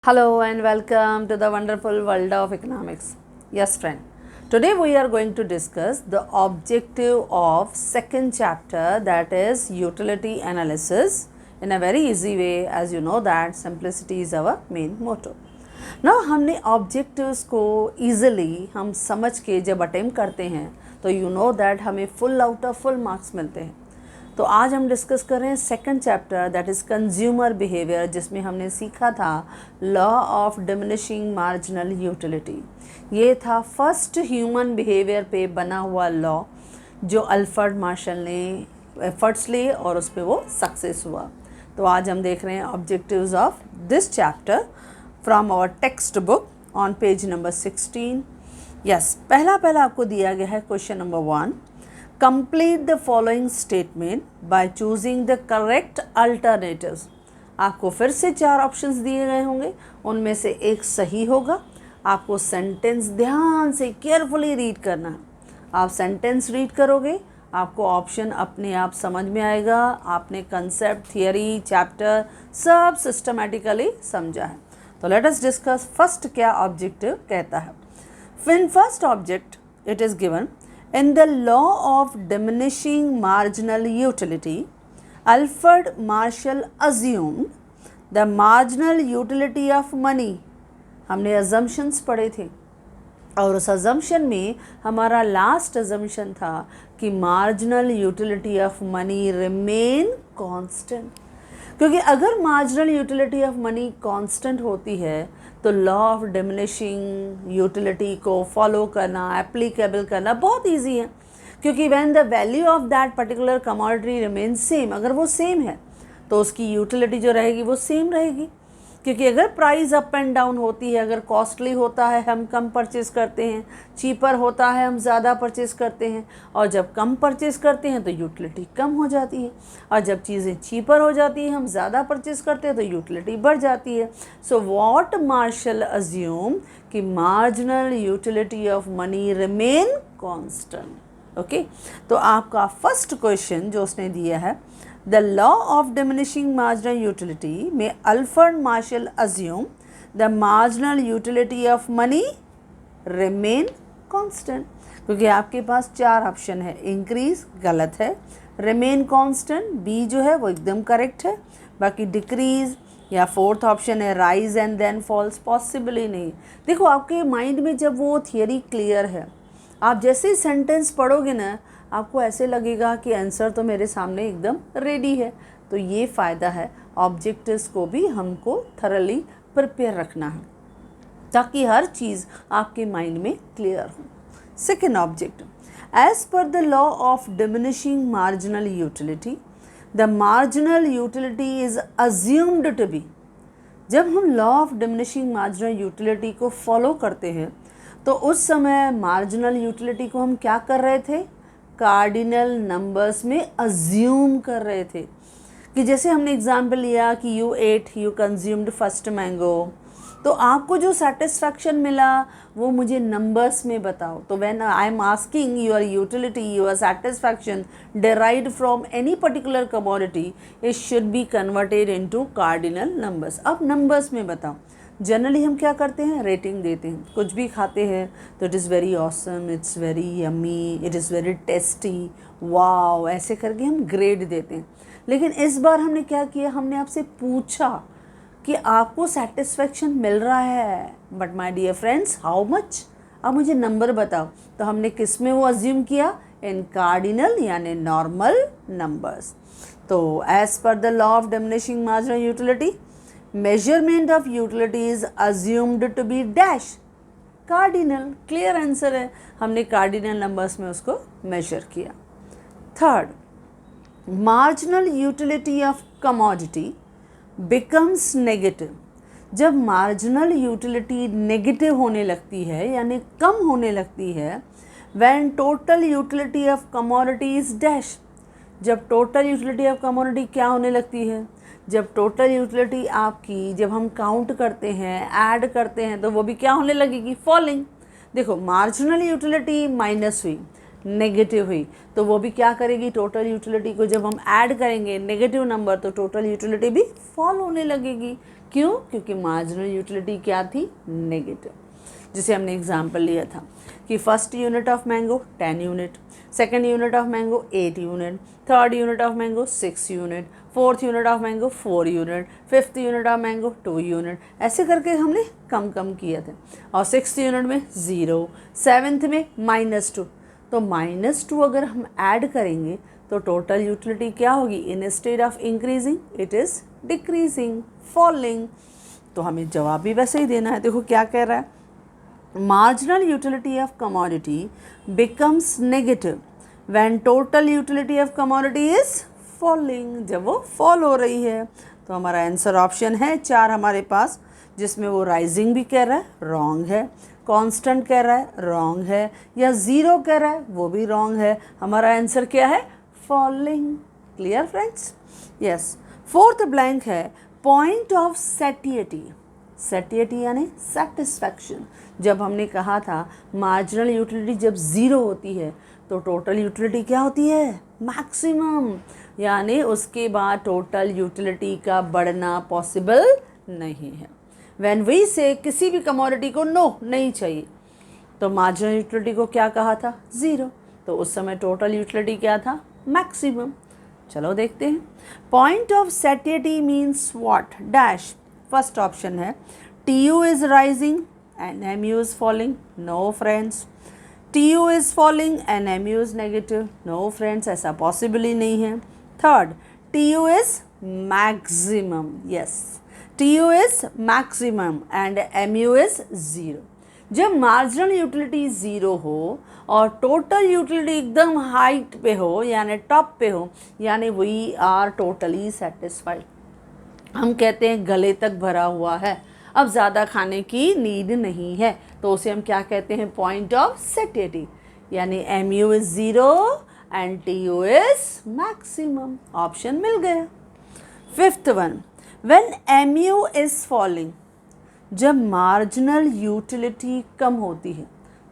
Hello and welcome to the wonderful world of economics. Yes, friend. Today we are going to discuss the objective of second chapter, that is utility analysis, in a very easy way. As you know that simplicity is our main motto. Now हमने objectives को easily हम समझ के जब attempt करते हैं तो you know that हमें full out of full marks मिलते हैं. तो आज हम डिस्कस कर रहे हैं second chapter, that is consumer behaviour, जिसमें हमने सीखा था law of diminishing marginal utility. ये था फर्स्ट ह्यूमन बिहेवियर पे बना हुआ लॉ जो अल्फ्रेड मार्शल ने एफर्ट्स लिए और उस पर वो सक्सेस हुआ. तो आज हम देख रहे हैं objectives of this chapter from our text book on page number 16. Yes, पहला आपको दिया गया है question number 1. Complete the following statement by choosing the correct alternatives. आपको फिर से 4 ऑप्शंस दिए गए होंगे, उनमें से एक सही होगा. आपको सेंटेंस ध्यान से केयरफुली रीड करना है. आप सेंटेंस रीड करोगे, आपको ऑप्शन अपने आप समझ में आएगा. आपने कंसेप्ट, थियरी, चैप्टर सब सिस्टमेटिकली समझा है. तो लेट अस डिस्कस फर्स्ट क्या ऑब्जेक्टिव कहता है. In first object it is given, in the law of diminishing marginal utility, Alfred Marshall assumed the marginal utility of money. हमने assumptions पढ़े थे और उस assumption में हमारा last assumption था कि marginal utility of money remain constant. क्योंकि अगर marginal utility of money constant होती है तो लॉ ऑफ डिमिनिशिंग यूटिलिटी को फॉलो करना, एप्लीकेबल करना बहुत इजी है. क्योंकि when the value of that particular commodity remain same, अगर वो सेम है तो उसकी यूटिलिटी जो रहेगी वो सेम रहेगी. क्योंकि अगर प्राइस अप एंड डाउन होती है, अगर कॉस्टली होता है हम कम परचेज़ करते हैं, चीपर होता है हम ज़्यादा परचेज़ करते हैं, और जब कम परचेज़ करते हैं तो यूटिलिटी कम हो जाती है, और जब चीज़ें चीपर हो जाती हैं हम ज़्यादा परचेज़ करते हैं तो यूटिलिटी बढ़ जाती है. सो व्हाट मार्शल अज्यूम कि marginal utility of money remain constant. Okay, तो आपका फर्स्ट क्वेश्चन जो उसने दिया है, the law of diminishing marginal utility may Alfred Marshall assume the marginal utility of money remain constant. क्योंकि आपके पास 4 ऑप्शन है. इंक्रीज गलत है, रिमेन कांस्टेंट बी जो है वो एकदम करेक्ट है, बाकी डिक्रीज या फोर्थ ऑप्शन है rise and then falls possible ही नहीं. देखो आपके माइंड में जब वो थियरी क्लियर है, आप जैसे ही सेंटेंस पढ़ोगे ना आपको ऐसे लगेगा कि आंसर तो मेरे सामने एकदम रेडी है. तो ये फ़ायदा है ऑब्जेक्टिव्स को भी हमको थरली प्रिपेयर रखना है ताकि हर चीज़ आपके माइंड में क्लियर हो. Second objective, as per the law of diminishing marginal utility the marginal utility is assumed to be. जब हम law of diminishing marginal utility को फॉलो करते हैं तो उस समय मार्जिनल यूटिलिटी को हम क्या कर रहे थे, कार्डिनल नंबर्स में अज्यूम कर रहे थे. कि जैसे हमने एग्जाम्पल लिया कि यू कंज्यूम्ड फर्स्ट मैंगो, तो आपको जो सेटिस्फैक्शन मिला वो मुझे नंबर्स में बताओ. तो when I am asking your utility, your satisfaction derived from any particular commodity, it should be converted into cardinal numbers. अब नंबर्स में बताओ. जनरली हम क्या करते हैं, रेटिंग देते हैं. कुछ भी खाते हैं तो it is very awesome, it's very yummy, it is very tasty, wow, ऐसे करके हम ग्रेड देते हैं. लेकिन इस बार हमने क्या किया, हमने आपसे पूछा कि आपको सेटिस्फेक्शन मिल रहा है, but my dear friends how much, अब मुझे नंबर बताओ. तो हमने किस में वो अज्यूम किया, इन कार्डिनल यानी नॉर्मल नंबर्स. तो as per the law of diminishing marginal utility, measurement of utility is assumed to be dash cardinal. Clear answer है, हमने कार्डिनल नंबर्स में उसको मेजर किया. Third, marginal utility of commodity becomes negative. जब marginal utility negative होने लगती है यानी कम होने लगती है, when total utility of commodity is dash. जब टोटल यूटिलिटी ऑफ कमोडिटी क्या होने लगती है, जब टोटल यूटिलिटी आपकी, जब हम काउंट करते हैं, ऐड करते हैं, तो वो भी क्या होने लगेगी, फॉलिंग. देखो मार्जिनल यूटिलिटी माइनस हुई, नेगेटिव हुई, तो वो भी क्या करेगी, टोटल यूटिलिटी को जब हम ऐड करेंगे नेगेटिव नंबर तो टोटल यूटिलिटी भी फॉल होने लगेगी. क्यों? क्योंकि मार्जिनल यूटिलिटी क्या थी? नेगेटिव। जिसे हमने एग्जाम्पल लिया था कि first unit of mango 10 unit, second unit of mango 8 unit, third unit of mango 6 unit, fourth unit of mango 4 unit, fifth unit of mango 2 unit, ऐसे करके हमने कम कम किए थे। और सिक्स्थ यूनिट में 0, सेवन्थ में -2। तो -2 अगर हम ऐड करेंगे तो टोटल यूटिलिटी क्या होगी? Instead of increasing it is decreasing, falling. तो हमें जवाब भी वैसे ही देना है। देखो क्या कह रहा है, marginal utility of commodity becomes negative when total utility of commodity is falling, जब वो fall हो रही है। तो हमारा आंसर ऑप्शन है 4 हमारे पास, जिसमें वो राइजिंग भी कह रहा है, रॉन्ग है, कांस्टेंट कह रहा है, रॉन्ग है, या 0 कह रहा है, वो भी रॉन्ग है। हमारा आंसर क्या है? Falling. Clear friends? Yes. Fourth blank है पॉइंट ऑफ सैटिएटी। सैटिएटी यानी सेटिस्फैक्शन। जब हमने कहा था मार्जिनल यूटिलिटी जब 0 होती है तो टोटल यूटिलिटी क्या होती है? मैक्सिमम। यानी उसके बाद टोटल यूटिलिटी का बढ़ना पॉसिबल नहीं है। व्हेन वी से किसी भी कमोडिटी को नो नहीं चाहिए, तो मार्जिनल यूटिलिटी को क्या कहा था? 0। तो उस समय टोटल यूटिलिटी क्या था? मैक्सिमम। चलो देखते हैं। Point of satiety means what? Dash. First option है TU is rising and MU is falling. No friends. TU is falling and MU is negative. No friends, ऐसा पॉसिबल ही नहीं है। Third, TU is maximum. Yes, TU is maximum and MU is 0. जब marginal utility 0 हो और total utility एकदम height पे हो, यानी टॉप पे हो, यानी वी आर टोटली सेटिस्फाइड। हम कहते हैं गले तक भरा हुआ है, अब ज़्यादा खाने की नीड नहीं है, तो उसे हम क्या कहते हैं? Point of satiety. यानी MU is 0 and TU is maximum. Option मिल गया। Fifth one, when MU is falling, जब मार्जिनल यूटिलिटी कम होती है।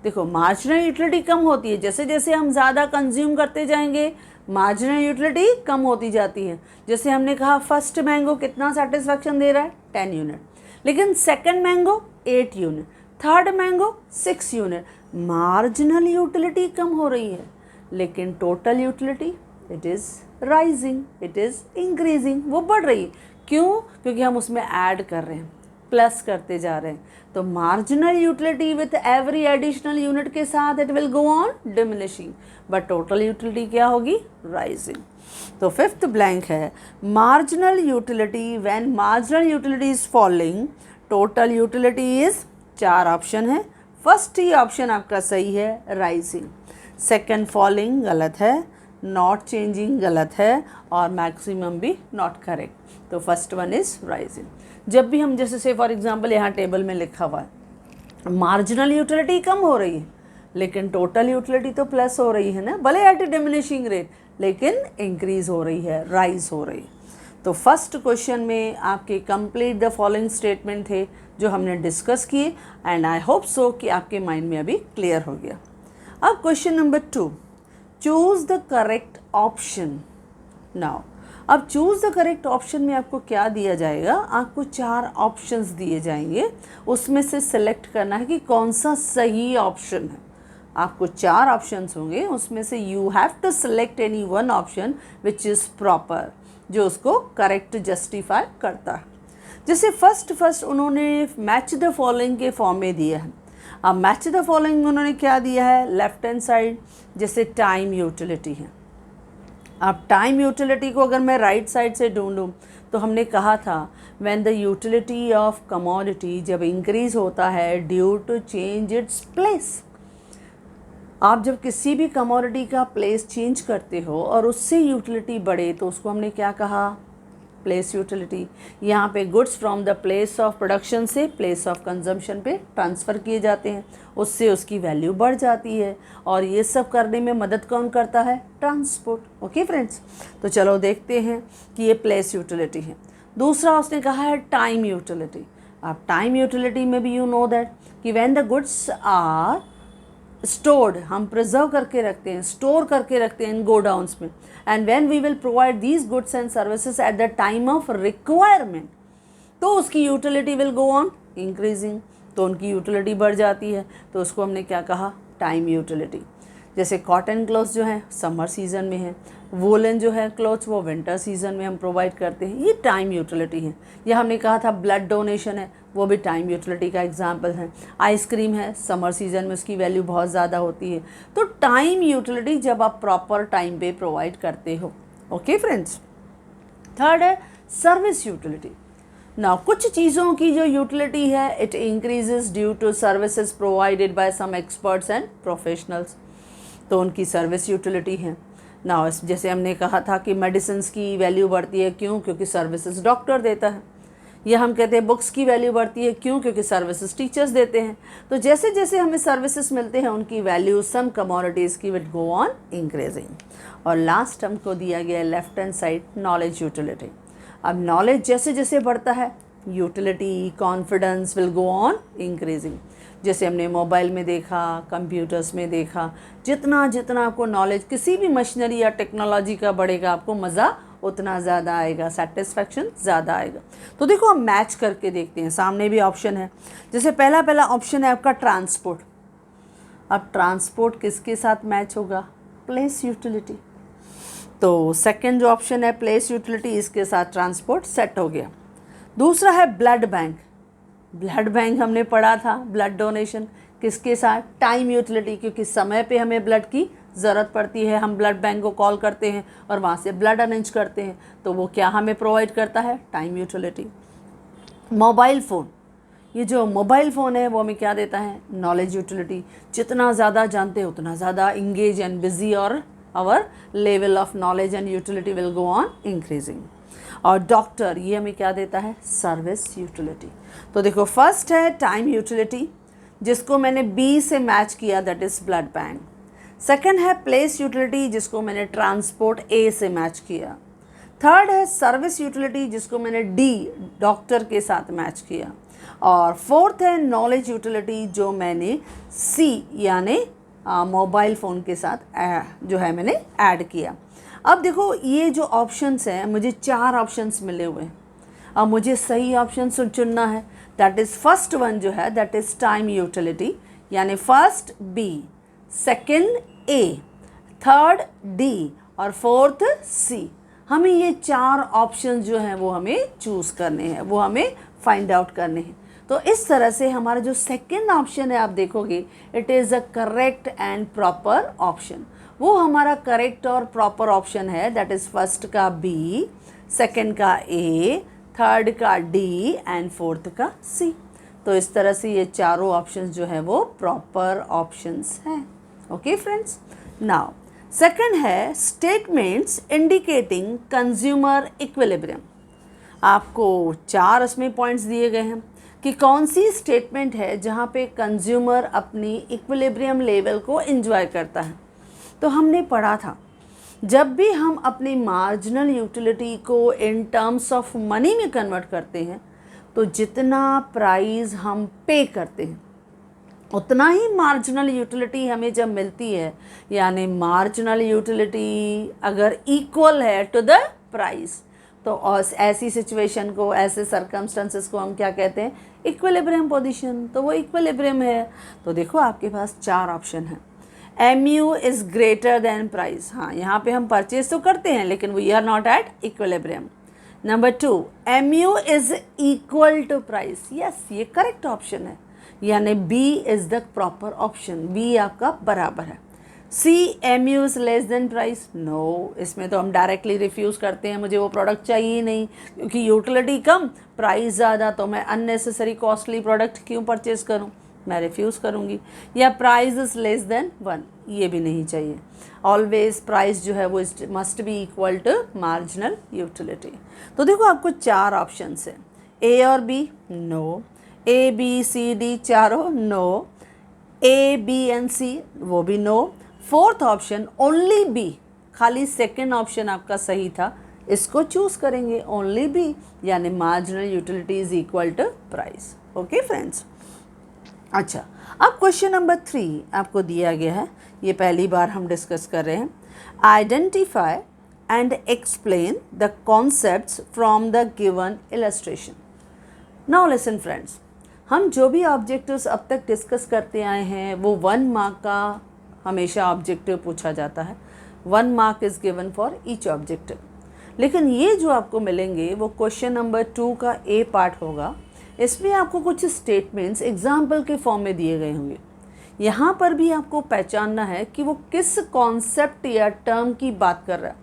देखो मार्जिनल यूटिलिटी कम होती है, जैसे जैसे हम ज़्यादा कंज्यूम करते जाएंगे मार्जिनल यूटिलिटी कम होती जाती है। जैसे हमने कहा फर्स्ट मैंगो कितना सेटिस्फैक्शन दे रहा है? 10 यूनिट, लेकिन second mango 8 unit, third mango 6 unit. Marginal utility कम हो रही है, लेकिन total utility it is rising, it is increasing, वो बढ़ रही है। क्यों? क्योंकि हम उसमें ऐड कर रहे हैं, प्लस करते जा रहे हैं। तो marginal utility with every additional unit के साथ it will go on diminishing, but total utility क्या होगी? राइजिंग। तो फिफ्थ ब्लैंक है marginal utility. When marginal utility is falling, total utility is, 4 option है। फर्स्ट ही ऑप्शन आपका सही है, राइजिंग। सेकेंड फॉलिंग गलत है, नॉट चेंजिंग गलत है, और मैक्सिमम भी नॉट करेक्ट। तो फर्स्ट वन इज राइजिंग। जब भी हम जैसे से फॉर एग्जांपल यहाँ टेबल में लिखा हुआ है मार्जिनल यूटिलिटी कम हो रही है, लेकिन टोटल यूटिलिटी तो प्लस हो रही है ना, भले एट ए डिमिनिशिंग रेट, लेकिन इंक्रीज हो रही है, राइज हो रही है। तो फर्स्ट क्वेश्चन में आपके कंप्लीट द फॉलोइंग स्टेटमेंट थे जो हमने डिस्कस किए, एंड आई होप सो कि आपके माइंड में अभी क्लियर हो गया। अब question number 2, choose the correct option. Now अब चूज़ द करेक्ट ऑप्शन में आपको क्या दिया जाएगा? आपको 4 ऑप्शंस दिए जाएंगे, उसमें से सिलेक्ट करना है कि कौन सा सही ऑप्शन है। आपको 4 ऑप्शंस होंगे, उसमें से you have to select any one option which is proper, जो उसको करेक्ट जस्टिफाई करता है। जैसे फर्स्ट उन्होंने मैच द फॉलोइंग के फॉर्म में दिया है। अब मैच द फॉलोइंग में उन्होंने क्या दिया है? लेफ्ट हैंड साइड जैसे टाइम यूटिलिटी है। अब टाइम यूटिलिटी को अगर मैं राइट साइड से ढूंढूं तो हमने कहा था when the utility of commodity जब इंक्रीज होता है due to change its place. आप जब किसी भी कमोडिटी का प्लेस चेंज करते हो और उससे यूटिलिटी बढ़े तो उसको हमने क्या कहा? Place utility. यहाँ पे goods from the place of production से प्लेस ऑफ कंजम्पशन पे ट्रांसफ़र किए जाते हैं, उससे उसकी वैल्यू बढ़ जाती है, और ये सब करने में मदद कौन करता है? ट्रांसपोर्ट। ओके फ्रेंड्स, तो चलो देखते हैं कि ये प्लेस यूटिलिटी है। दूसरा उसने कहा है टाइम यूटिलिटी। अब टाइम यूटिलिटी में भी यू नो दैट कि when the goods are stored, हम प्रिजर्व करके रखते हैं, स्टोर करके रखते हैं इन गोडाउन्स में, and when we will provide these goods and services at the time of requirement, तो उसकी utility will go on increasing, तो उनकी यूटिलिटी बढ़ जाती है, तो उसको हमने क्या कहा, टाइम यूटिलिटी। जैसे कॉटन क्लॉथ्स जो है समर सीज़न में है, वोलन जो है क्लॉथ्स वो विंटर सीज़न में हम प्रोवाइड करते हैं, ये टाइम यूटिलिटी है। या हमने कहा था ब्लड डोनेशन है, वो भी टाइम यूटिलिटी का एग्जांपल है। आइसक्रीम है, समर सीज़न में उसकी वैल्यू बहुत ज़्यादा होती है। तो टाइम यूटिलिटी जब आप प्रॉपर टाइम पे प्रोवाइड करते हो। ओके फ्रेंड्स, थर्ड है सर्विस यूटिलिटी। नाउ कुछ चीज़ों की जो यूटिलिटी है it increases due to services provided by some experts and professionals, तो उनकी सर्विस यूटिलिटी है। नाउ जैसे हमने कहा था कि मेडिसिन्स की वैल्यू बढ़ती है, क्यों, क्योंकि सर्विसेज डॉक्टर देता है। या हम कहते हैं बुक्स की वैल्यू बढ़ती है, क्यों, क्योंकि सर्विसेज टीचर्स देते हैं। तो जैसे जैसे हमें सर्विसेज मिलते हैं उनकी वैल्यू सम कमोडिटीज़ की विल गो ऑन इंक्रीजिंग। और लास्ट हमको दिया गया है left hand side knowledge utility. अब नॉलेज जैसे जैसे बढ़ता है utility confidence will go on increasing. जैसे हमने मोबाइल में देखा, कंप्यूटर्स में देखा, जितना जितना आपको नॉलेज किसी भी मशीनरी या टेक्नोलॉजी का बढ़ेगा आपको मज़ा उतना ज़्यादा आएगा, सेटिस्फैक्शन ज़्यादा आएगा। तो देखो हम मैच करके देखते हैं, सामने भी ऑप्शन है। जैसे पहला ऑप्शन है आपका ट्रांसपोर्ट। अब ट्रांसपोर्ट किसके साथ मैच होगा, प्लेस यूटिलिटी। तो सेकंड जो ऑप्शन है प्लेस यूटिलिटी, इसके साथ ट्रांसपोर्ट सेट हो गया। दूसरा है ब्लड बैंक। ब्लड बैंक हमने पढ़ा था, ब्लड डोनेशन किसके साथ, टाइम यूटिलिटी, क्योंकि समय पे हमें ब्लड की ज़रूरत पड़ती है, हम ब्लड बैंक को कॉल करते हैं और वहाँ से ब्लड अरेंज करते हैं, तो वो क्या हमें प्रोवाइड करता है, टाइम यूटिलिटी। मोबाइल फ़ोन, ये जो मोबाइल फ़ोन है वो हमें क्या देता है, नॉलेज यूटिलिटी। जितना ज़्यादा जानते हैं उतना ज़्यादा इंगेज एंड बिजी, और our level of knowledge and utility will go on increasing. और डॉक्टर, ये हमें क्या देता है, सर्विस यूटिलिटी। तो देखो फर्स्ट है टाइम यूटिलिटी, जिसको मैंने बी से मैच किया, that is blood bank. Second है प्लेस यूटिलिटी, जिसको मैंने ट्रांसपोर्ट ए से मैच किया। थर्ड है सर्विस यूटिलिटी, जिसको मैंने डी डॉक्टर के साथ मैच किया। और फोर्थ है नॉलेज यूटिलिटी, जो मैंने सी यानी मोबाइल फ़ोन के साथ जो है मैंने ऐड किया। अब देखो ये जो ऑप्शंस हैं, मुझे 4 ऑप्शंस मिले हुए हैं। अब मुझे सही ऑप्शन चुनना है, दैट इज़ फर्स्ट वन जो है दैट इज़ टाइम यूटिलिटी, यानी first B, second A, third D और फोर्थ सी। हमें ये 4 ऑप्शन जो हैं वो हमें चूज़ करने हैं, वो हमें फाइंड आउट करने हैं। तो इस तरह से हमारा जो सेकंड ऑप्शन है आप देखोगे it is a correct and proper option. वो हमारा करेक्ट और प्रॉपर ऑप्शन है, दैट इज़ फर्स्ट का बी, सेकंड का ए, थर्ड का डी एंड फोर्थ का सी। तो इस तरह से ये चारों ऑप्शंस जो है वो प्रॉपर ऑप्शंस हैं। ओके फ्रेंड्स, नाउ सेकंड है स्टेटमेंट्स इंडिकेटिंग कंज्यूमर इक्विलिब्रियम। आपको 4 इसमें पॉइंट्स दिए गए हैं कि कौन सी स्टेटमेंट है जहाँ पे कंज्यूमर अपनी इक्विलिब्रियम लेवल को एंजॉय करता है। तो हमने पढ़ा था जब भी हम अपनी मार्जिनल यूटिलिटी को इन टर्म्स ऑफ मनी में कन्वर्ट करते हैं तो जितना प्राइस हम पे करते हैं उतना ही मार्जिनल यूटिलिटी हमें जब मिलती है, यानी मार्जिनल यूटिलिटी अगर इक्वल है टू द प्राइस, तो ऐसी सिचुएशन को, ऐसे सर्कमस्टेंसेस को हम क्या कहते हैं, इक्विलिब्रियम पोजीशन। तो वो इक्विलिब्रियम है। तो देखो आपके पास 4 ऑप्शन हैं। MU is greater than price, हाँ यहाँ पे हम परचेज तो करते हैं लेकिन we are not at equilibrium. Number 2, MU is equal to price, yes ये करेक्ट ऑप्शन है, यानी B is the proper option, B आपका बराबर है। C, MU is less than price, no, इसमें तो हम डायरेक्टली रिफ्यूज़ करते हैं, मुझे वो प्रोडक्ट चाहिए ही नहीं क्योंकि यूटिलिटी कम प्राइस ज़्यादा, तो मैं अननेसेसरी कॉस्टली प्रोडक्ट क्यों परचेज़ करूँ, मैं रिफ्यूज़ करूँगी। या प्राइस इज़ लेस देन 1, ये भी नहीं चाहिए। ऑलवेज प्राइस जो है वो must be equal to marginal utility. तो देखो आपको 4 ऑप्शंस हैं, A और B no, A B C D चारों no, A B and C वो भी no. Fourth option only B, खाली सेकेंड ऑप्शन आपका सही था, इसको चूज़ करेंगे ओनली B, यानी marginal utility is equal to price. Okay friends, अच्छा अब क्वेश्चन नंबर 3 आपको दिया गया है, ये पहली बार हम डिस्कस कर रहे हैं। Identify and explain the concepts from the given illustration. Now listen friends, हम जो भी ऑब्जेक्टिव्स अब तक डिस्कस करते आए हैं वो 1 मार्क का हमेशा ऑब्जेक्टिव पूछा जाता है। 1 mark is given for each objective. लेकिन ये जो आपको मिलेंगे वो क्वेश्चन नंबर 2 का ए पार्ट होगा। इसमें आपको कुछ स्टेटमेंट्स एग्जाम्पल के फॉर्म में दिए गए होंगे। यहाँ पर भी आपको पहचानना है कि वो किस कॉन्सेप्ट या टर्म की बात कर रहा है।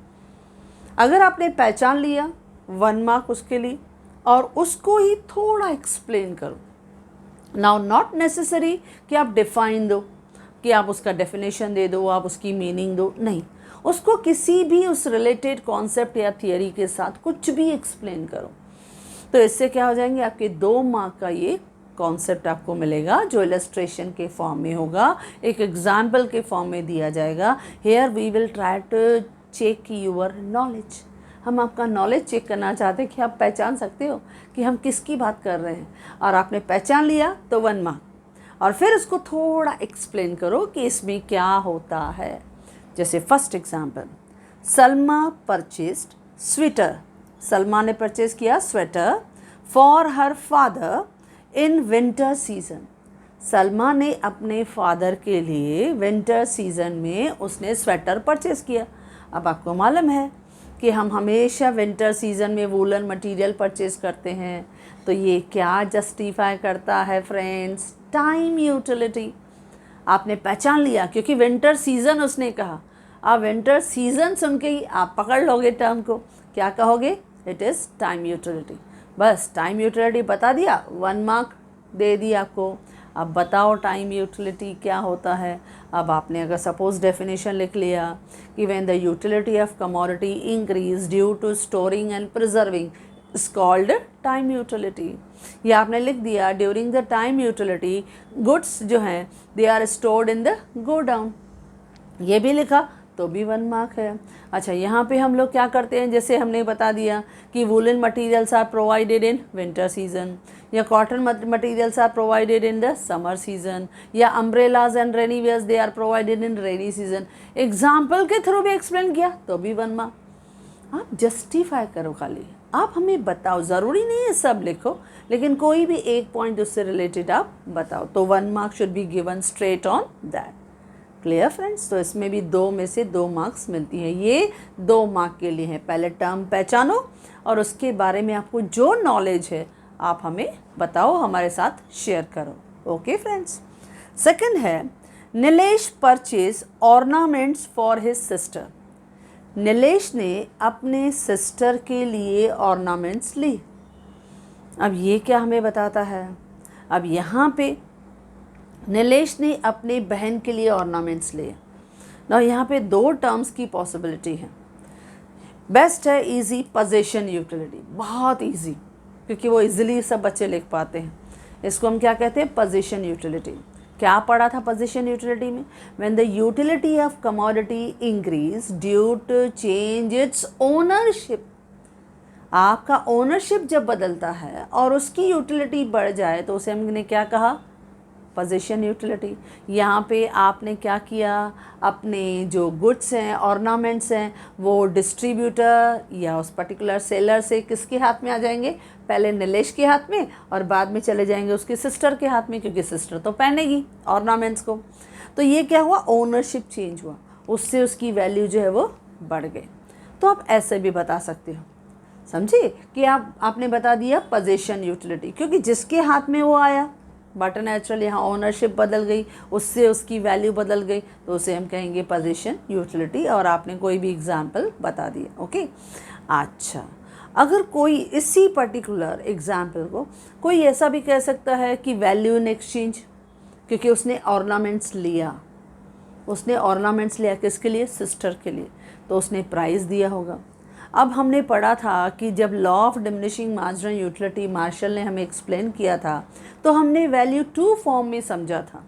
अगर आपने पहचान लिया 1 मार्क उसके लिए, और उसको ही थोड़ा एक्सप्लेन करो। नाउ नॉट नेसेसरी कि आप डिफाइन दो, कि आप उसका डेफिनेशन दे दो, आप उसकी मीनिंग दो, नहीं, उसको किसी भी उस रिलेटेड कॉन्सेप्ट या थियरी के साथ कुछ भी एक्सप्लेन करो। तो इससे क्या हो जाएंगे, आपके 2 मार्क का ये कॉन्सेप्ट आपको मिलेगा जो इलस्ट्रेशन के फॉर्म में होगा, एक एग्जाम्पल के फॉर्म में दिया जाएगा। Here we will try to check your knowledge. हम आपका नॉलेज चेक करना चाहते हैं कि आप पहचान सकते हो कि हम किसकी बात कर रहे हैं, और आपने पहचान लिया तो 1 मार्क। और फिर उसको थोड़ा एक्सप्लेन करो कि इसमें क्या होता है। जैसे first example, Salma purchased sweater. Salma ने परचेज किया sweater for her father in winter season. Salma ने अपने फादर के लिए विंटर सीजन में उसने स्वेटर परचेज किया। अब आपको मालूम है कि हम हमेशा विंटर सीजन में वूलन मटेरियल परचेज करते हैं। तो ये क्या जस्टिफाई करता है फ्रेंड्स, टाइम यूटिलिटी। आपने पहचान लिया क्योंकि विंटर सीजन उसने कहा। अब विंटर सीजन सुन के ही आप पकड़ लोगे टर्म को, क्या कहोगे, इट इज़ टाइम यूटिलिटी। बस टाइम यूटिलिटी बता दिया, 1 मार्क दे दिया आपको। अब बताओ टाइम यूटिलिटी क्या होता है। अब आपने अगर सपोज डेफिनेशन लिख लिया कि when the utility of commodity increase due to storing and preserving is called time utility, या आपने लिख दिया during the time utility goods जो हैं they are stored in the godown, ये भी लिखा तो भी 1 मार्क है। अच्छा, यहाँ पे हम लोग क्या करते हैं, जैसे हमने बता दिया कि woollen materials are provided in winter season, या cotton materials are provided in the summer season, या umbrellas and rainy wears they are provided in rainy season. Example के थ्रू भी एक्सप्लेन किया तो भी 1 मार्क। आप जस्टिफाई करो, खाली आप हमें बताओ, ज़रूरी नहीं है सब लिखो, लेकिन कोई भी एक पॉइंट उससे रिलेटेड आप बताओ, तो 1 mark should be given straight on that. Clear friends, तो इसमें भी 2 में से 2 मार्क्स मिलती हैं। ये 2 मार्क के लिए है। पहले टर्म पहचानो और उसके बारे में आपको जो नॉलेज है आप हमें बताओ, हमारे साथ शेयर करो। Okay friends. सेकंड है, Nilesh purchase ornaments for his sister. Nilesh ने अपने सिस्टर के लिए ऑर्नामेंट्स ली। अब ये क्या हमें बताता है, अब यहाँ पे नीलेश ने अपने बहन के लिए ऑर्नामेंट्स लिए ना। यहाँ पे 2 टर्म्स की पॉसिबिलिटी है। बेस्ट है इजी, पोजीशन यूटिलिटी, बहुत इजी, क्योंकि वो इजीली सब बच्चे लिख पाते हैं। इसको हम क्या कहते हैं, पोजीशन यूटिलिटी। क्या पढ़ा था पोजीशन यूटिलिटी में, when the utility of commodity increase due to change its ownership. आपका ओनरशिप जब बदलता है और उसकी यूटिलिटी बढ़ जाए तो उसे हमने क्या कहा, पोजीशन यूटिलिटी। यहाँ पे आपने क्या किया, अपने जो गुड्स हैं, ऑर्नामेंट्स हैं, वो डिस्ट्रीब्यूटर या उस पर्टिकुलर सेलर से किसके हाथ में आ जाएंगे, पहले नीलेश के हाथ में और बाद में चले जाएंगे उसकी सिस्टर के हाथ में, क्योंकि सिस्टर तो पहनेगी ऑर्नामेंट्स को। तो ये क्या हुआ, ओनरशिप चेंज हुआ, उससे उसकी वैल्यू जो है वो बढ़ गई। तो आप ऐसे भी बता सकते हो, समझे कि आपने बता दिया पोजीशन यूटिलिटी, क्योंकि जिसके हाथ में वो आया बट नेचुरल यहाँ ओनरशिप बदल गई, उससे उसकी वैल्यू बदल गई, तो उसे हम कहेंगे पोजीशन यूटिलिटी। और आपने कोई भी एग्जाम्पल बता दिया। ओके, अच्छा, अगर कोई इसी पर्टिकुलर एग्जाम्पल को कोई ऐसा भी कह सकता है कि वैल्यू इन एक्सचेंज, क्योंकि उसने ऑर्नामेंट्स लिया, उसने ऑर्नामेंट्स लिया किसके लिए, सिस्टर के लिए, तो उसने प्राइस दिया होगा। अब हमने पढ़ा था कि जब law of diminishing marginal utility Marshall ने हमें एक्सप्लेन किया था, तो हमने वैल्यू 2 फॉर्म में समझा था,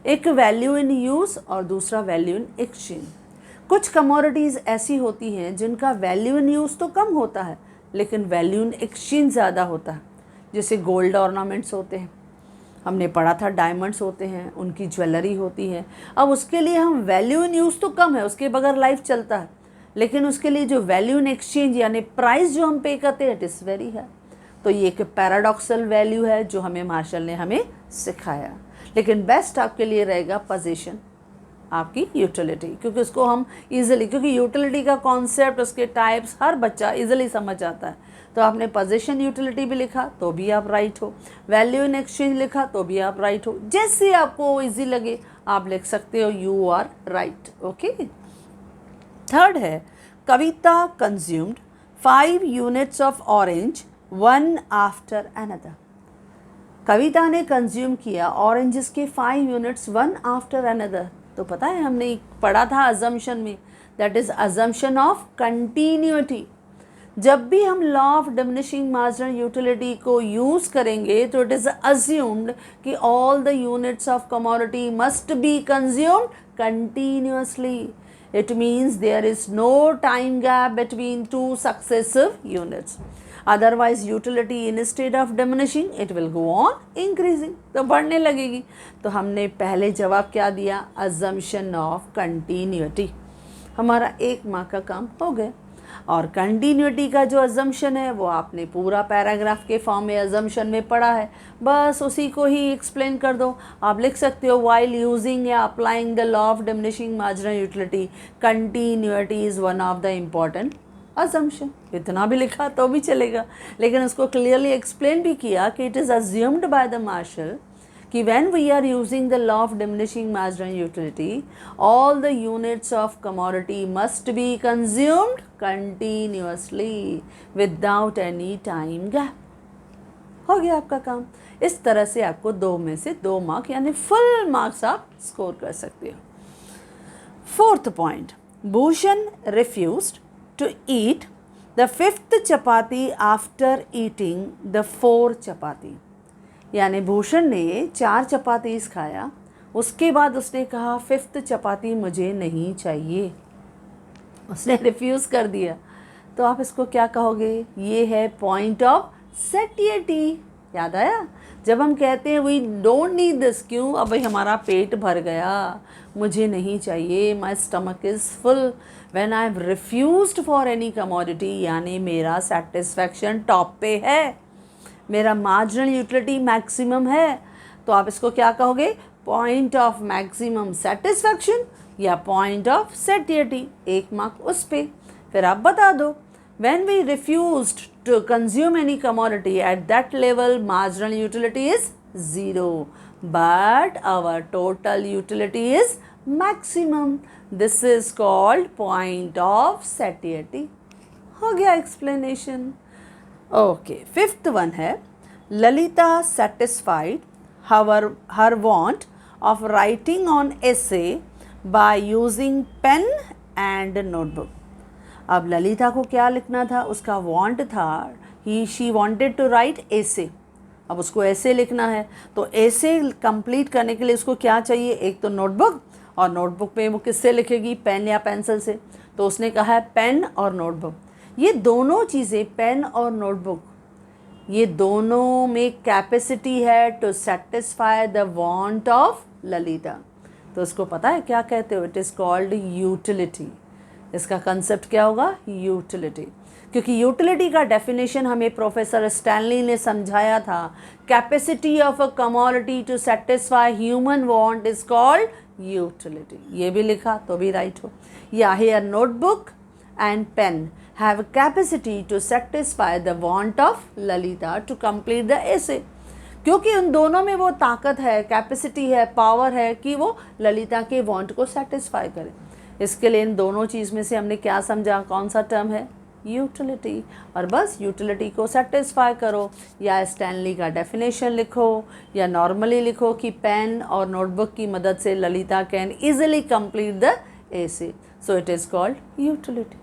एक वैल्यू इन यूज़ और दूसरा वैल्यू इन एक्सचेंज। कुछ कमोडिटीज़ ऐसी होती हैं जिनका वैल्यू इन यूज़ तो कम होता है लेकिन वैल्यू इन एक्सचेंज ज़्यादा होता है, जैसे गोल्ड ऑर्नामेंट्स होते हैं, हमने पढ़ा था डायमंड्स होते हैं, उनकी ज्वेलरी होती है। अब उसके लिए हम वैल्यू इन यूज़ तो कम है, उसके बगैर लाइफ चलता है, लेकिन उसके लिए जो वैल्यू इन एक्सचेंज यानी प्राइस जो हम पे करते हैं इट इज़ वेरी है। तो ये एक पैराडॉक्सल वैल्यू है जो हमें मार्शल ने हमें सिखाया। लेकिन बेस्ट आपके लिए रहेगा पोजीशन, आपकी यूटिलिटी, क्योंकि उसको हम इजीली, क्योंकि यूटिलिटी का कॉन्सेप्ट, उसके टाइप्स हर बच्चा इजीली समझ जाता है। तो आपने पोजीशन यूटिलिटी भी लिखा तो भी आप राइट हो, वैल्यू इन एक्सचेंज लिखा तो भी आप राइट हो, जैसे आपको इजी लगे आप लिख सकते हो, you are right. Okay. Third है Kavita consumed 5 units of orange one after another. Kavita ने कंज्यूम किया ऑरेंजेस के 5 यूनिट्स वन आफ्टर अनदर। तो पता है हमने पढ़ा था अजम्पशन में, that is assumption of continuity. जब भी हम law of diminishing marginal utility को यूज़ करेंगे तो इट इज़ अज्यूम्ड कि all the units of commodity must be consumed continuously. It means there is no time gap between two successive units, otherwise utility instead of diminishing it will go on increasing, तो बढ़ने लगेगी। तो हमने पहले जवाब क्या दिया, अजम्पशन ऑफ कंटिन्यूटी। हमारा 1 मार्क का काम हो गया। और कंटिन्यूटी का जो अजम्पशन है वो आपने पूरा पैराग्राफ के फॉर्म में अजम्पशन में पढ़ा है, बस उसी को ही एक्सप्लेन कर दो। आप लिख सकते हो व्हाइल यूजिंग या applying the law of diminishing marginal utility continuity is one of the important assumption. इतना भी लिखा तो भी चलेगा, लेकिन उसको क्लियरली एक्सप्लेन भी किया कि it is assumed by the Marshall कि when we are using the law of diminishing marginal utility, all the units of commodity must be consumed continuously without any time gap. हो गया आपका काम। इस तरह से आपको 2 में से 2 मार्क यानी फुल मार्क्स आप स्कोर कर सकते हो। 4th point, Bhushan refused to eat the 5th chapati after eating the 4 chapati। यानी भूषण ने 4 चपातीस खाया, उसके बाद उसने कहा 5th चपाती मुझे नहीं चाहिए, उसने रिफ्यूज़ कर दिया। तो आप इसको क्या कहोगे, ये है पॉइंट ऑफ सैटिएटी। याद आया, जब हम कहते हैं वी डोंट नीड दिस, क्यों, अब भाई हमारा पेट भर गया, मुझे नहीं चाहिए, my stomach is full. When I have refused for any commodity, यानी मेरा सेटिस्फैक्शन टॉप पे है, मेरा मार्जिनल यूटिलिटी मैक्सिमम है। तो आप इसको क्या कहोगे, पॉइंट ऑफ मैक्सिमम सेटिस्फैक्शन या पॉइंट ऑफ सैटिएटी। 1 मार्क उस पे। फिर आप बता दो, when we refused to consume any commodity at that level marginal utility is 0 but our total utility is maximum, this is called point of satiety. हो गया explanation. Okay, 5th one है Lalita satisfied her want of writing on essay by using pen and notebook. अब ललिता को क्या लिखना था, उसका want था, शी वांटेड टू राइट एसे। अब उसको ऐसे लिखना है, तो ऐसे कंप्लीट करने के लिए उसको क्या चाहिए, एक तो नोटबुक, और नोटबुक पे वो किससे लिखेगी, पेन या पेंसिल से। तो उसने कहा है पेन और नोटबुक। ये दोनों चीज़ें, पेन और नोटबुक, ये दोनों में कैपेसिटी है to satisfy the want of Lalita. तो उसको पता है क्या कहते हो, इट इज़ कॉल्ड यूटिलिटी। इसका कंसेप्ट क्या होगा, यूटिलिटी, क्योंकि यूटिलिटी का डेफिनेशन हमें प्रोफेसर स्टैनली ने समझाया था, capacity of a commodity to satisfy human want is called utility. ये भी लिखा तो भी राइट हो। या here notebook and pen have a capacity to satisfy the want of Lalita to complete the essay, क्योंकि उन दोनों में वो ताकत है, कैपेसिटी है, पावर है कि वो ललिता के वांट को सेटिस्फाई करे। इसके लिए इन दोनों चीज़ में से हमने क्या समझा, कौन सा टर्म है, यूटिलिटी। और बस यूटिलिटी को सेटिस्फाई करो, या स्टैनली का डेफिनेशन लिखो, या नॉर्मली लिखो कि पेन और नोटबुक की मदद से Lalita can easily complete the essay, so it is called utility.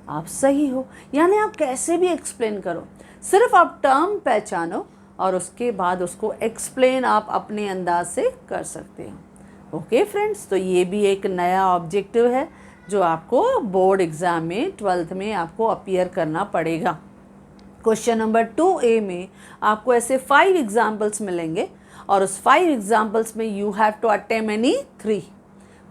आप सही हो, यानी आप कैसे भी एक्सप्लेन करो, सिर्फ आप टर्म पहचानो और उसके बाद उसको एक्सप्लेन आप अपने अंदाज से कर सकते हो। ओके फ्रेंड्स, तो ये भी एक नया ऑब्जेक्टिव है जो आपको बोर्ड एग्ज़ाम में 12th में आपको अपीयर करना पड़ेगा। क्वेश्चन नंबर 2A में आपको ऐसे 5 एग्जाम्पल्स मिलेंगे और उस 5 एग्जाम्पल्स में you have to attempt any 3,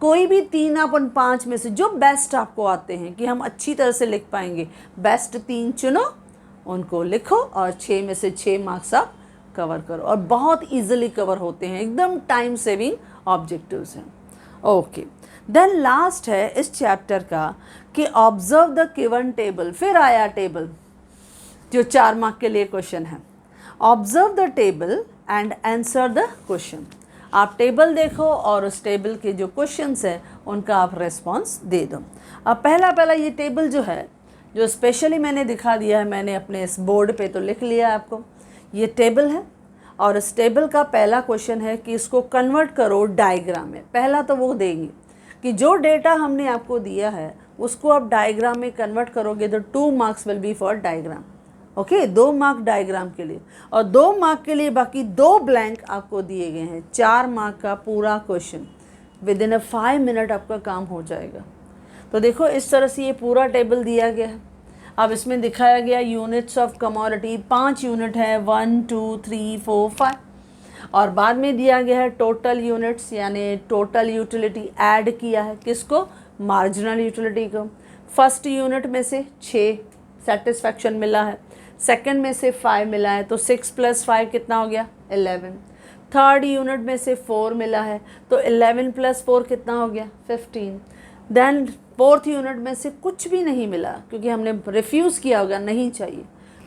कोई भी 3 अपन 5 में से जो बेस्ट आपको आते हैं कि हम अच्छी तरह से लिख पाएंगे, बेस्ट 3 चुनो, उनको लिखो और 6 में से 6 मार्क्स आप कवर करो, और बहुत ईजिली कवर होते हैं, एकदम टाइम सेविंग ऑब्जेक्टिव्स हैं। ओके, देन लास्ट है इस चैप्टर का कि ऑब्जर्व द गिवन टेबल। फिर आया टेबल, जो 4 मार्क के लिए क्वेश्चन है। Observe the table and answer the question. आप टेबल देखो और उस टेबल के जो क्वेश्चंस हैं उनका आप रेस्पॉन्स दे दो। अब पहला ये टेबल जो है, जो स्पेशली मैंने दिखा दिया है, मैंने अपने इस बोर्ड पे तो लिख लिया है आपको, ये टेबल है। और इस टेबल का पहला क्वेश्चन है कि इसको कन्वर्ट करो डायग्राम में। पहला तो वो देंगे कि जो डेटा हमने आपको दिया है उसको आप डायग्राम में कन्वर्ट करोगे तो 2 marks will be for diagram. Okay, 2 mark diagram के लिए, और 2 मार्क के लिए बाकी 2 ब्लैंक आपको दिए गए हैं। 4 मार्क का पूरा क्वेश्चन विद इन 5 मिनट आपका काम हो जाएगा। तो देखो इस तरह से ये पूरा टेबल दिया गया है। अब इसमें दिखाया गया यूनिट्स ऑफ कमोडिटी, 5 यूनिट है, 1 2 3 4 5, और बाद में दिया गया है टोटल यूनिट्स, यानी टोटल यूटिलिटी ऐड किया है किसको, मार्जिनल यूटिलिटी को। फर्स्ट यूनिट में से 6 सेटिस्फैक्शन मिला है, सेकंड में से 5 मिला है, तो 6 + 5 कितना हो गया, 11। थर्ड यूनिट में से 4 मिला है, तो 11 + 4 कितना हो गया, 15। देन फोर्थ यूनिट में से कुछ भी नहीं मिला क्योंकि हमने रिफ्यूज़ किया होगा, नहीं चाहिए,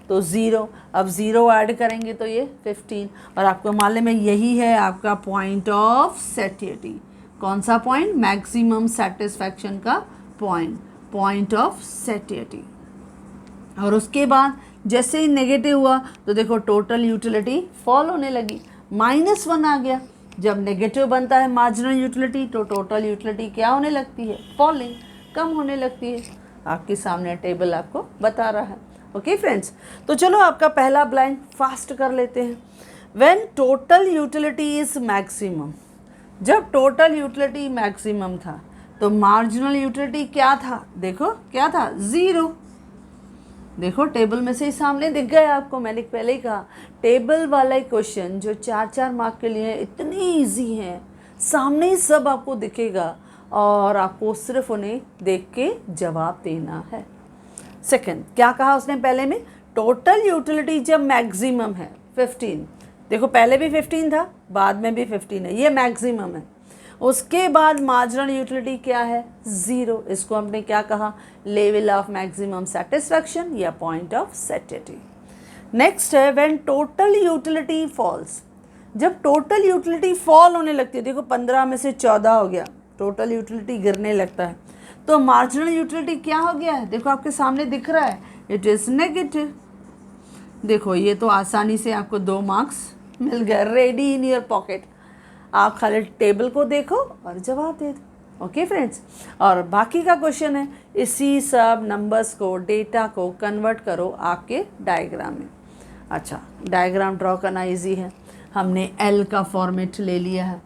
तो 0। अब 0 ऐड करेंगे तो ये 15, और आपको मालूम है यही है आपका पॉइंट ऑफ सैटिस्फैक्शन। कौन सा पॉइंट, मैक्सिमम सेटिस्फैक्शन का पॉइंट, पॉइंट ऑफ सैटिस्फैक्शन। और उसके बाद जैसे ही नेगेटिव हुआ तो देखो टोटल यूटिलिटी फॉल होने लगी, -1 आ गया। जब नेगेटिव बनता है मार्जिनल यूटिलिटी तो टोटल यूटिलिटी क्या होने लगती है, फॉलिंग, कम होने लगती है। आपके सामने टेबल आपको बता रहा है। ओके फ्रेंड्स, तो चलो आपका पहला ब्लैंक फास्ट कर लेते हैं। When total utility is maximum, जब टोटल यूटिलिटी मैक्सिमम था तो मार्जिनल यूटिलिटी क्या था, देखो क्या था, 0। देखो टेबल में से ही सामने दिख गया आपको, मैंने पहले ही कहा टेबल वाला क्वेश्चन जो 4-4 मार्क के लिए इतनी इजी हैं, सामने ही सब आपको दिखेगा और आपको सिर्फ उन्हें देख के जवाब देना है। सेकंड क्या कहा उसने पहले में, टोटल यूटिलिटी जब मैक्सिमम है 15, देखो पहले भी 15 था, बाद में भी 15 है, ये मैक्सिमम है। उसके बाद मार्जिनल यूटिलिटी क्या है, 0। इसको हमने क्या कहा, लेवल ऑफ मैक्सिमम सेटिस्फैक्शन या पॉइंट ऑफ सैटिस्फैक्शन। नेक्स्ट है व्हेन टोटल यूटिलिटी फॉल्स, जब टोटल यूटिलिटी फॉल होने लगती है, देखो 15 में से 14 हो गया, टोटल यूटिलिटी गिरने लगता है, तो मार्जिनल यूटिलिटी क्या हो गया है, देखो आपके सामने दिख रहा है, इट इज़ नेगेटिव। देखो ये तो आसानी से आपको 2 मार्क्स मिल गए, रेडी इन योर पॉकेट। आप खाली टेबल को देखो और जवाब दे दो। ओके फ्रेंड्स, और बाकी का क्वेश्चन है इसी सब नंबर्स को, डेटा को कन्वर्ट करो आपके डायग्राम में। अच्छा, डायग्राम ड्रॉ करना इजी है। हमने एल का फॉर्मेट ले लिया है,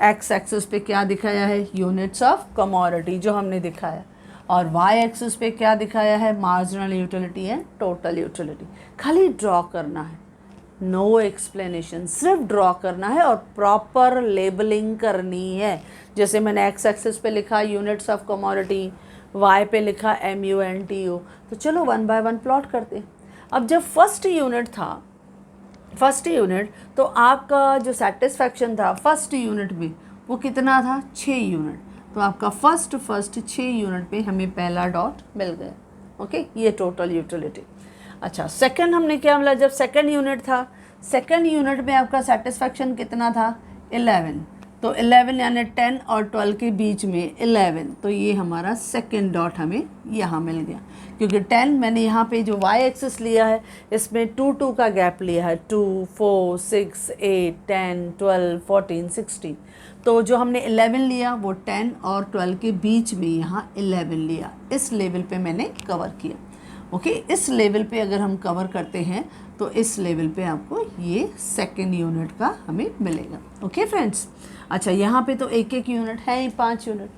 एक्स एक्सिस पे क्या दिखाया है, यूनिट्स ऑफ कमोडिटी जो हमने दिखाया, और वाई एक्सिस पे क्या दिखाया है, marginal utility and total utility. खाली ड्रॉ करना है, नो एक्सप्लेनेशन, सिर्फ ड्रॉ करना है और प्रॉपर लेबलिंग करनी है। जैसे मैंने एक्स एक्सिस पे लिखा यूनिट्स ऑफ कमोडिटी, वाई पे लिखा MUNTO। तो चलो 1 बाय 1 प्लॉट करते हैं। अब जब फर्स्ट यूनिट था, फर्स्ट यूनिट, तो आपका जो सेटिस्फैक्शन था फर्स्ट यूनिट में वो कितना था, 6 यूनिट। तो आपका फर्स्ट 6 यूनिट पे हमें पहला डॉट मिल गया। ओके, ये टोटल यूटिलिटी। अच्छा, सेकंड हमने क्या मिला, जब सेकंड यूनिट था, सेकंड यूनिट में आपका सेटिस्फैक्शन कितना था, 11। तो 11 यानी 10 और 12 के बीच में 11, तो ये हमारा सेकंड डॉट हमें यहाँ मिल गया। क्योंकि 10 मैंने यहाँ पे जो वाई एक्सिस लिया है इसमें 2 का गैप लिया है, 2 4 6 8 10 12 14 16। तो जो हमने 11 लिया वो 10 और 12 के बीच में यहाँ 11 लिया, इस लेवल पे मैंने कवर किया। ओके, इस लेवल पे अगर हम कवर करते हैं तो इस लेवल पे आपको ये सेकंड यूनिट का हमें मिलेगा। ओके फ्रेंड्स, अच्छा यहाँ पे तो एक यूनिट है ही, 5 यूनिट।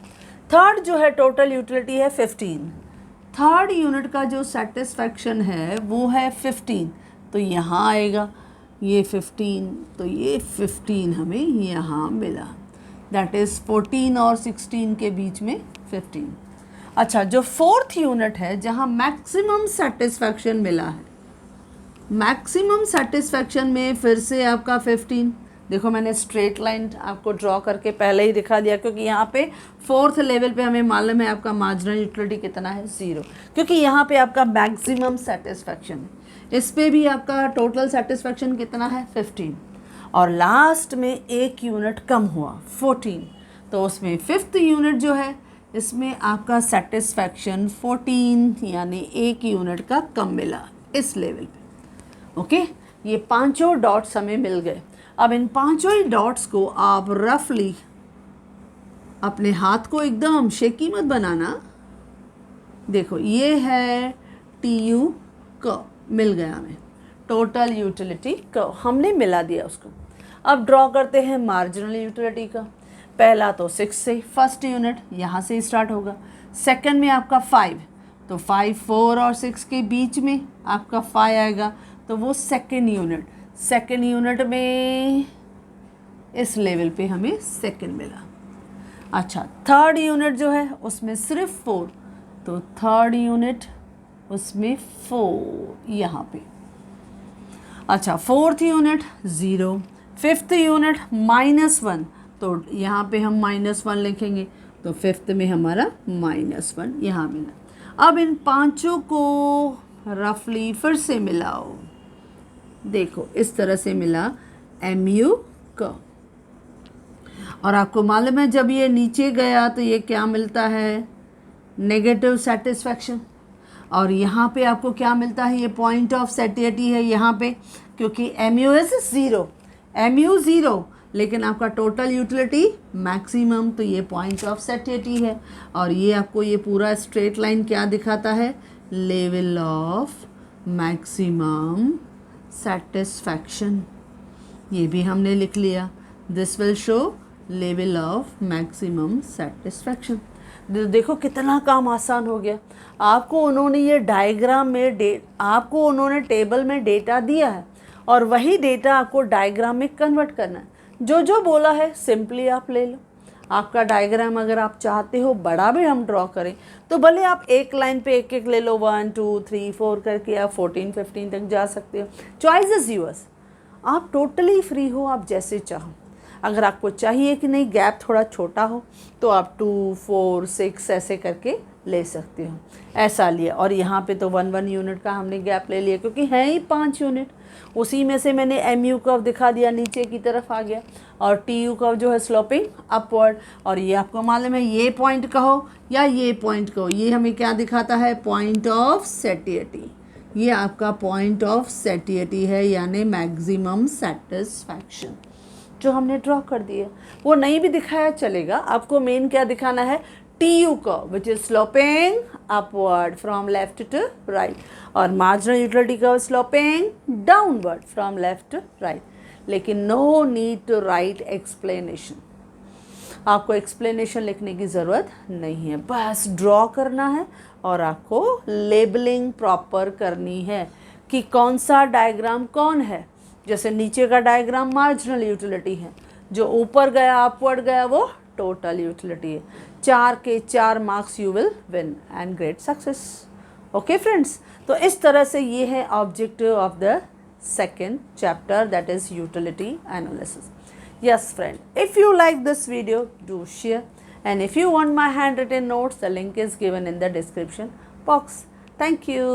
थर्ड जो है टोटल यूटिलिटी है 15, थर्ड यूनिट का जो सेटिस्फैक्शन है वो है 15, तो यहाँ आएगा ये 15, तो ये 15 हमें यहाँ मिला, दैट इज़ 14 और 16 के बीच में 15। अच्छा, जो फोर्थ यूनिट है जहाँ मैक्सिमम सेटिस्फैक्शन मिला है, मैक्सिमम सेटिस्फैक्शन में फिर से आपका 15, देखो मैंने स्ट्रेट लाइन आपको ड्रॉ करके पहले ही दिखा दिया, क्योंकि यहाँ पे 4th लेवल पे हमें मालूम है आपका मार्जिनल यूटिलिटी कितना है, 0, क्योंकि यहाँ पे आपका मैक्सिमम सेटिस्फैक्शन है। इस पे भी आपका टोटल सेटिस्फैक्शन कितना है, 15, और लास्ट में एक यूनिट कम हुआ 14, तो उसमें 5th यूनिट जो है इसमें आपका सेटिस्फैक्शन 14 यानी एक यूनिट का कम मिला इस लेवल पे। ओके, ये पांचों डॉट्स हमें मिल गए। अब इन पांचों ही डॉट्स को आप रफली अपने हाथ को एकदम शेकी मत बनाना, देखो ये है TU कर्व मिल गया हमें, टोटल यूटिलिटी कर्व हमने मिला दिया उसको। अब ड्रॉ करते हैं मार्जिनल यूटिलिटी का। पहला तो 6 से, फर्स्ट यूनिट यहाँ से स्टार्ट होगा। सेकंड में आपका 5, तो 5, 4 और 6 के बीच में आपका 5 आएगा, तो वो सेकंड यूनिट में इस लेवल पे हमें सेकंड मिला। अच्छा, थर्ड यूनिट जो है उसमें सिर्फ 4, तो थर्ड यूनिट उसमें 4 यहाँ पे। अच्छा, फोर्थ यूनिट 0, फिफ्थ यूनिट -1, तो यहाँ पे हम -1 लिखेंगे, तो फिफ्थ में हमारा -1 यहाँ मिला। अब इन पांचों को रफली फिर से मिलाओ, देखो इस तरह से मिला MU का। और आपको मालूम है जब ये नीचे गया तो ये क्या मिलता है, नेगेटिव सेटिस्फैक्शन। और यहाँ पे आपको क्या मिलता है, ये पॉइंट ऑफ सेटिएटी है यहाँ पे, क्योंकि MU इज 0, लेकिन आपका टोटल यूटिलिटी मैक्सिमम, तो ये पॉइंट ऑफ सेटिएटी है। और ये आपको ये पूरा स्ट्रेट लाइन क्या दिखाता है, लेवल ऑफ मैक्सिमम सेटिस्फैक्शन, ये भी हमने लिख लिया। This will show level of maximum satisfaction. देखो कितना काम आसान हो गया। आपको उन्होंने ये डायग्राम में आपको उन्होंने टेबल में डेटा दिया है और वही डेटा आपको डायग्राम में कन्वर्ट करना है। जो जो बोला है सिंपली आप ले लो। आपका डायग्राम अगर आप चाहते हो बड़ा भी हम ड्रॉ करें तो भले आप एक लाइन पे एक एक ले लो, 1 2 3 4 करके आप 14 15 तक जा सकते हो। चॉइस इज यूअर्स, आप टोटली फ्री हो, आप जैसे चाहो। अगर आपको चाहिए कि नहीं गैप थोड़ा छोटा हो तो आप 2 4 6 ऐसे करके ले सकते हो, ऐसा लिया। और यहाँ पे तो 1 यूनिट का हमने गैप ले लिया क्योंकि है ही 5 यूनिट। उसी में से मैंने MU कर्व दिखा दिया, नीचे की तरफ आ गया। और TU कर्व जो है स्लोपिंग अपवर्ड। और ये आपको मालूम है ये पॉइंट कहो या ये पॉइंट कहो, ये हमें क्या दिखाता है, पॉइंट ऑफ सेटिएटी। ये आपका पॉइंट ऑफ सेटिएटी है, यानी मैक्सिमम सेटिस्फैक्शन जो हमने ड्रॉ कर दिया। वो नहीं भी दिखाया चलेगा, आपको मेन क्या दिखाना है, TU curve which is sloping upward from left to right, और marginal utility curve sloping downward from left to right. लेकिन no need to write explanation, आपको एक्सप्लेनेशन लिखने की ज़रूरत नहीं है, बस ड्रॉ करना है और आपको लेबलिंग प्रॉपर करनी है कि कौन सा डायग्राम कौन है। जैसे नीचे का डायग्राम मार्जिनल यूटिलिटी है, जो ऊपर गया अपवर्ड गया वो टोटल यूटिलिटी है। 4 के 4 marks you will win and great success. Okay friends, तो इस तरह से ये है objective of the second chapter, that is utility analysis. Yes friend, if you like this video, do share, and if you want my handwritten notes, the link is given in the description box. Thank you.